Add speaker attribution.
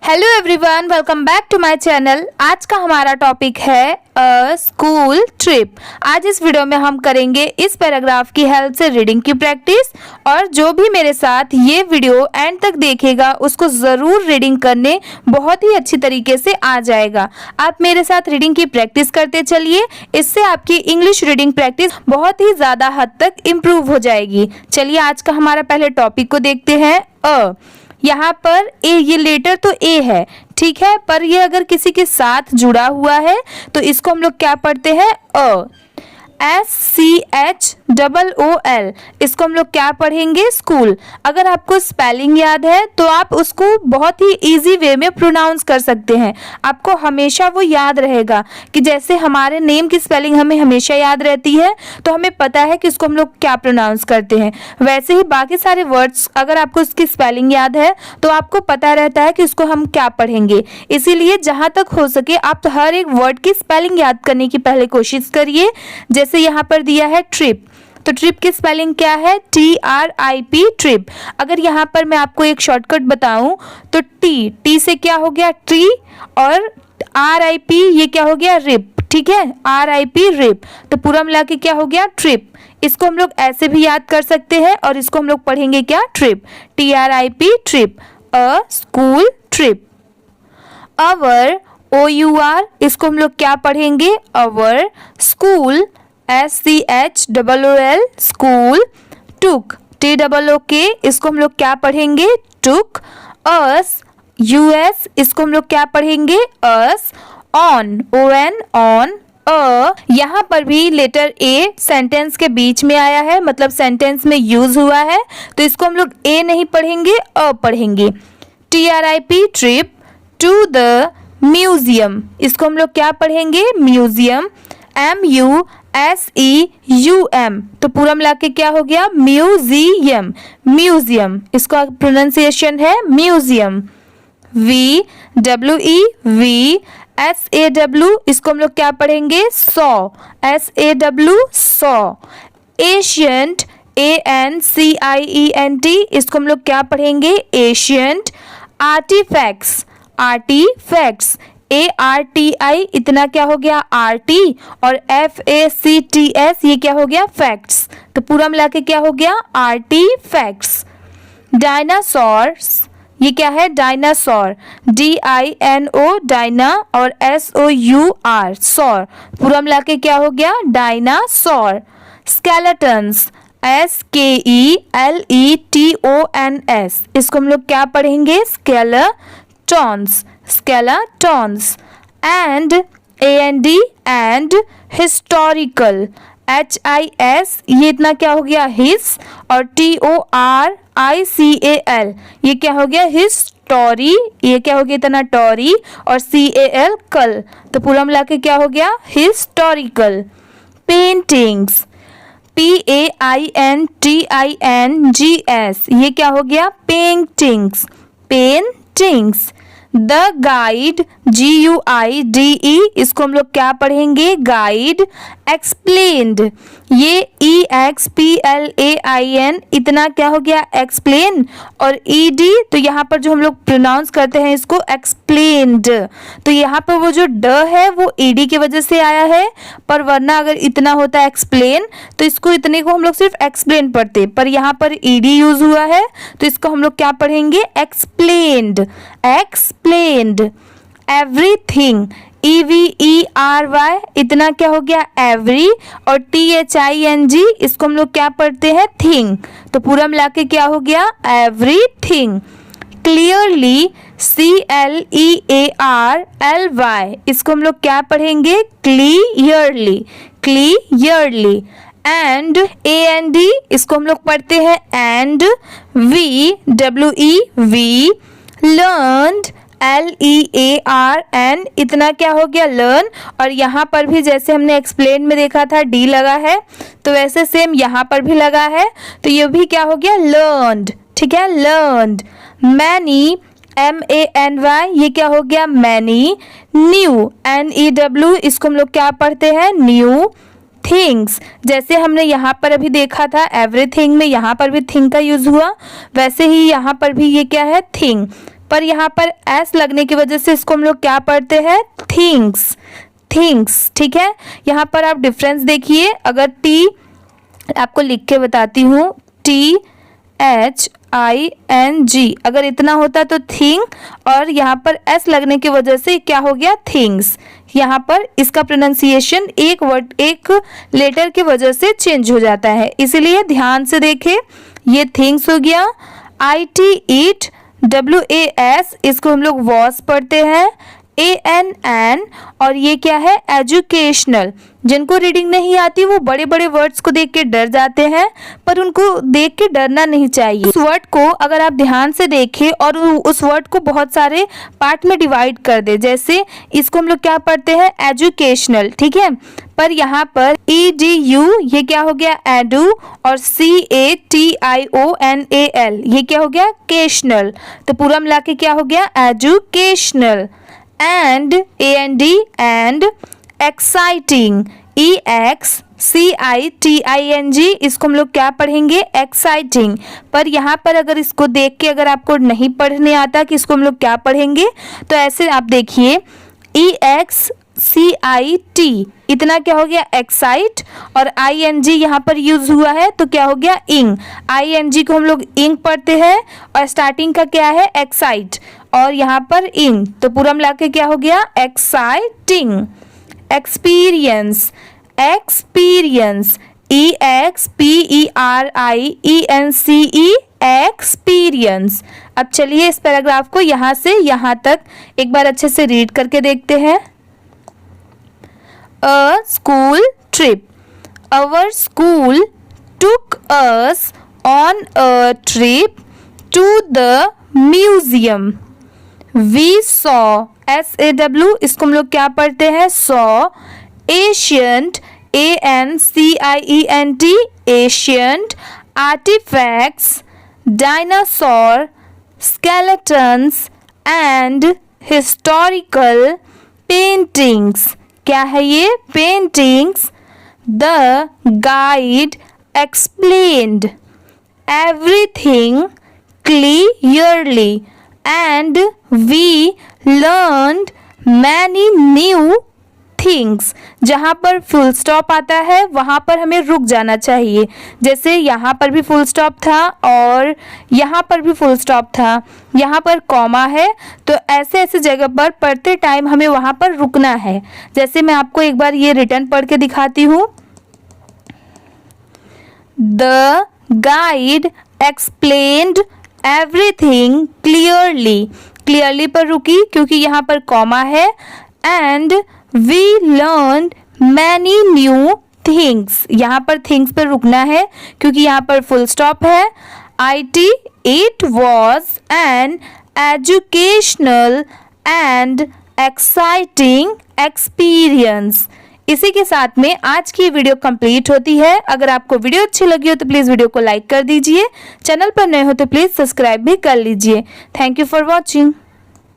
Speaker 1: Hello everyone, welcome back to my channel. आज का हमारा टॉपिक है स्कूल ट्रिप। आज इस वीडियो में हम करेंगे इस पैराग्राफ की हेल्प से रीडिंग की प्रैक्टिस। और जो भी मेरे साथ ये वीडियो एंड तक देखेगा उसको ज़रूर रीडिंग करने बहुत ही अच्छी तरीके से आ जाएगा। आप मेरे साथ रीडिंग की प्रैक्टिस करते चलिए, इससे आपकी इंग्लिश रीडिंग प्रैक्टिस बहुत ही ज़्यादा हद तक इम्प्रूव हो जाएगी। चलिए आज का हमारा पहले टॉपिक को देखते हैं। यहाँ पर ये लेटर तो ए है, ठीक है, पर ये अगर किसी के साथ जुड़ा हुआ है तो इसको हम लोग क्या पढ़ते हैं? SCHOOL। इसको हम लोग क्या पढ़ेंगे? स्कूल। अगर आपको स्पेलिंग याद है तो आप उसको बहुत ही इजी वे में प्रोनाउंस कर सकते हैं। आपको हमेशा वो याद रहेगा कि जैसे हमारे नेम की स्पेलिंग हमें हमेशा याद रहती है तो हमें पता है कि इसको हम लोग क्या प्रोनाउंस करते हैं। वैसे ही बाकी सारे वर्ड्स अगर आपको इसकी स्पेलिंग याद है तो आपको पता रहता है कि इसको हम क्या पढ़ेंगे। इसीलिए जहाँ तक हो सके आप हर एक वर्ड की स्पेलिंग याद करने की पहले कोशिश करिए। जैसे यहाँ पर दिया है ट्रिप, तो ट्रिप की स्पेलिंग क्या है? TRIP, trip. अगर यहाँ पर मैं आपको एक शॉर्टकट बताऊं तो टी से क्या हो गया? ट्री, और RIP ये क्या हो गया? रिप, ठीक है, RIP रिप। तो पूरा मिला के क्या हो गया? ट्रिप। इसको हम लोग ऐसे भी याद कर सकते हैं और इसको हम लोग पढ़ेंगे क्या? Trip, TRIP trip, a school trip. Our, OUR, इसको हम लोग क्या पढ़ेंगे? अवर स्कूल, SCHOOL स्कूल। टुक, TOOK, इसको हम लोग क्या पढ़ेंगे? टुक। अस, US, इसको हम लोग क्या पढ़ेंगे? अस। On, ON on. यहाँ पर भी लेटर ए सेंटेंस के बीच में आया है, मतलब सेंटेंस में यूज हुआ है, तो इसको हम लोग ए नहीं पढ़ेंगे, अ पढ़ेंगे। TRIP trip to the museum, इसको हम लोग क्या पढ़ेंगे? म्यूजियम। MUSEUM, तो पूरा मिला के क्या हो गया? Museum, museum. इसका प्रोनाउंसिएशन है म्यूजियम। SAW, इसको हम लोग क्या पढ़ेंगे? Saw, SAW saw. Ancient, ANCIENT, इसको हम लोग क्या पढ़ेंगे? एशियंट। आर्टिफैक्ट्स, आर्टिफैक्ट्स, ARTI, इतना क्या हो गया? RT, और FACTS ये क्या हो गया? फैक्ट्स। तो पूरा मिला के क्या हो गया? आर्टिफैक्ट्स। डायनासोर्स, ये क्या है? डायनासोर, DINO डायना, और SOUR सौर। पूरा मिला के क्या हो गया? डायनासोर। स्केलेटन्स, SKELETONS, इसको हम लोग क्या पढ़ेंगे? Skeletons, skeletons. And, AND and, historical, HIS ये इतना क्या हो गया? हिस, और TORICAL ये क्या हो गया? हिस्टोरी, ये क्या हो गया? इतना टोरी, और CAL कल। तो पूरा मिला के क्या हो गया? हिस्टोरिकल। पेंटिंग्स, PAINTINGS ये क्या हो गया? Paintings, paintings. The guide, GUIDE, इसको हम लोग क्या पढ़ेंगे? गाइड। एक्सप्लेन्ड, ये EXPLAIN इतना क्या हो गया? एक्सप्लेन, और ED, तो यहाँ पर जो हम लोग प्रोनाउंस करते हैं इसको एक्सप्लेन्ड, तो यहाँ पर वो जो ड है वो ED की वजह से आया है, पर वरना अगर इतना होता है एक्सप्लेन तो इसको इतने को हम लोग सिर्फ एक्सप्लेन पढ़ते, पर यहाँ पर ED यूज हुआ है तो इसको हम लोग क्या पढ़ेंगे? Explained, explained. एवरीथिंग, EVERY इतना क्या हो गया? एवरी, और THING इसको हम लोग क्या पढ़ते हैं? थिंग। तो पूरा मिला के क्या हो गया? एवरीथिंग। क्लियरली, CLEARLY इसको हम लोग क्या पढ़ेंगे? Clearly, clearly. एंड, AND इसको हम लोग पढ़ते हैं एंड। WEV लर्नड, LEARN इतना क्या हो गया? लर्न, और यहाँ पर भी जैसे हमने एक्सप्लेन में देखा था D लगा है तो वैसे सेम यहाँ पर भी लगा है, तो ये भी क्या हो गया? लर्नड, ठीक है, लर्नड। मैनी, MANY ये क्या हो गया? मैनी। न्यू, NEW इसको हम लोग क्या पढ़ते हैं? न्यू। थिंग्स, जैसे हमने यहाँ पर अभी देखा था एवरीथिंग में यहाँ पर भी थिंग का यूज हुआ, वैसे ही यहाँ पर भी ये क्या है? थिंग। पर यहाँ पर एस लगने की वजह से इसको हम लोग क्या पढ़ते हैं, थिंग्स, थिंग्स। ठीक है, यहाँ पर आप डिफरेंस देखिए, अगर टी आपको लिख के बताती हूँ, THING, अगर इतना होता तो थिंग, और यहाँ पर एस लगने की वजह से क्या हो गया, थिंग्स। यहाँ पर इसका प्रोनाउंसिएशन एक वर्ड, एक लेटर की वजह से चेंज हो जाता है, इसलिए ध्यान से देखें। ये थिंग्स हो गया। IT, ईट, WAS, इसको हम लोग वॉस पढ़ते हैं, ANN, और ये क्या है, एजुकेशनल। जिनको रीडिंग नहीं आती वो बड़े बड़े वर्ड्स को देख के डर जाते हैं, पर उनको देख के डरना नहीं चाहिए। उस वर्ड को अगर आप ध्यान से देखें और उस वर्ड को बहुत सारे पार्ट में डिवाइड कर दे, जैसे इसको हम लोग क्या पढ़ते हैं, एजुकेशनल। ठीक है, पर यहाँ पर EDU, ये क्या हो गया, एडू, और CATIONAL, ये क्या हो गया, केशनल। तो पूरा मिला के क्या हो गया, educational. And, AND, and, exciting, EXCITING, इसको हम लोग क्या पढ़ेंगे, एक्साइटिंग। पर यहाँ पर अगर इसको देख के अगर आपको नहीं पढ़ने आता कि इसको हम लोग क्या पढ़ेंगे, तो ऐसे आप देखिए, EXCIT, इतना क्या हो गया, एक्साइट, और ING यहाँ पर यूज हुआ है तो क्या हो गया, इंग। ING को हम लोग इंग पढ़ते हैं, और स्टार्टिंग का क्या है, एक्साइट, और यहाँ पर इंग, तो पूरा मिला के क्या हो गया, exciting. Experience, experience, EXPERIENCE, experience. अब चलिए इस पैराग्राफ को यहाँ से यहाँ तक एक बार अच्छे से रीड करके देखते हैं। A school trip. Our school took us on a trip to the museum. We saw, SAW, इसको हम लोग क्या पढ़ते हैं, saw, ancient, ANCIENT, ancient, artifacts, dinosaur, skeletons, and historical paintings. क्या है ये, paintings. The guide explained everything clearly and we learned many new things। जहाँ पर फुल स्टॉप आता है वहाँ पर हमें रुक जाना चाहिए, जैसे यहाँ पर भी फुल स्टॉप था और यहाँ पर भी फुल स्टॉप था, यहाँ पर कॉमा है, तो ऐसे ऐसे जगह पर पढ़ते टाइम हमें वहाँ पर रुकना है। जैसे मैं आपको एक बार ये रिटर्न पढ़ के दिखाती हूँ। The guide explained everything clearly, clearly पर रुकी क्योंकि यहाँ पर कॉमा है। And we learn many new things, यहाँ पर थिंग्स पर रुकना है क्योंकि यहाँ पर फुल स्टॉप है। It was an educational and exciting experience. इसी के साथ में आज की वीडियो कंप्लीट होती है। अगर आपको वीडियो अच्छी लगी हो तो प्लीज़ वीडियो को लाइक कर दीजिए, चैनल पर नए हो तो प्लीज़ सब्सक्राइब भी कर लीजिए। Thank you for watching.